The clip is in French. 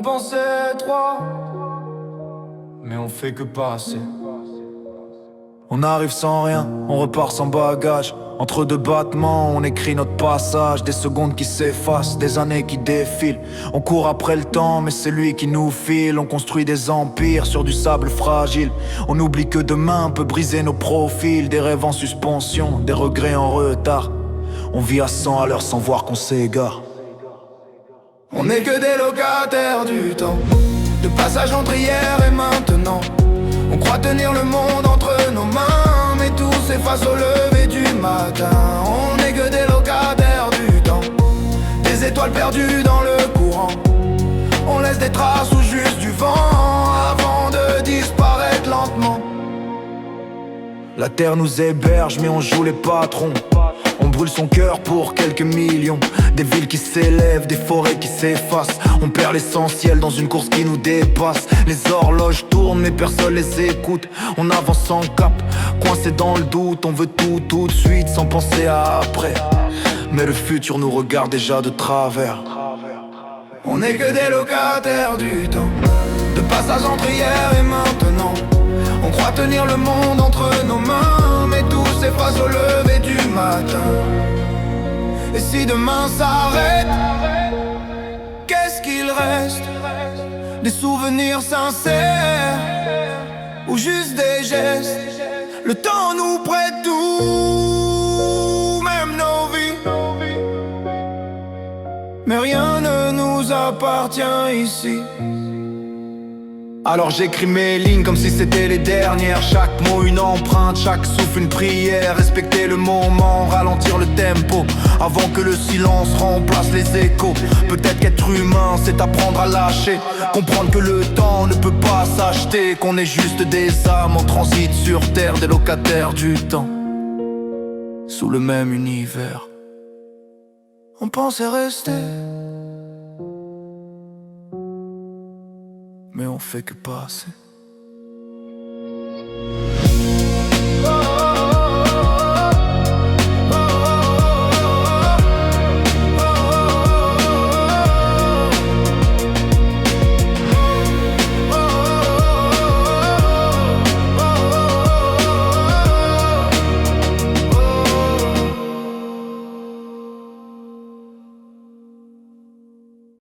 pensait trois, mais on fait que passer. On arrive sans rien, on repart sans bagage. Entre deux battements, on écrit notre passage. Des secondes qui s'effacent, des années qui défilent. On court après le temps, mais c'est lui qui nous file. On construit des empires sur du sable fragile. On oublie que demain peut briser nos profils. Des rêves en suspension, des regrets en retard. On vit à 100 à l'heure sans voir qu'on s'égare. On n'est que des locataires du temps, de passage entre hier et maintenant. On croit tenir le monde entre nos mains, mais tout s'efface au lever du matin. On n'est que des locataires du temps, des étoiles perdues dans le courant. On laisse des traces ou juste du vent avant de disparaître lentement. La terre nous héberge mais on joue les patrons. On brûle son cœur pour quelques millions. Des villes qui s'élèvent, des forêts qui s'effacent. On perd l'essentiel dans une course qui nous dépasse. Les horloges tournent mais personne les écoute. On avance sans cap, coincé dans le doute. On veut tout de suite sans penser à après. Mais le futur nous regarde déjà de travers. On n'est que des locataires du temps, de passage entre hier et maintenant. On croit tenir le monde entre nos mains, mais tout s'efface au lever du matin. Et si demain s'arrête, qu'est-ce qu'il reste? Des souvenirs sincères ou juste des gestes? Le temps nous prête tout, même nos vies, mais rien ne nous appartient ici. Alors j'écris mes lignes comme si c'était les dernières. Chaque mot une empreinte, chaque souffle une prière. Respecter le moment, ralentir le tempo avant que le silence remplace les échos. Peut-être qu'être humain c'est apprendre à lâcher, comprendre que le temps ne peut pas s'acheter, qu'on est juste des âmes en transit sur terre, des locataires du temps, sous le même univers. On pensait rester, mais on fait que passer.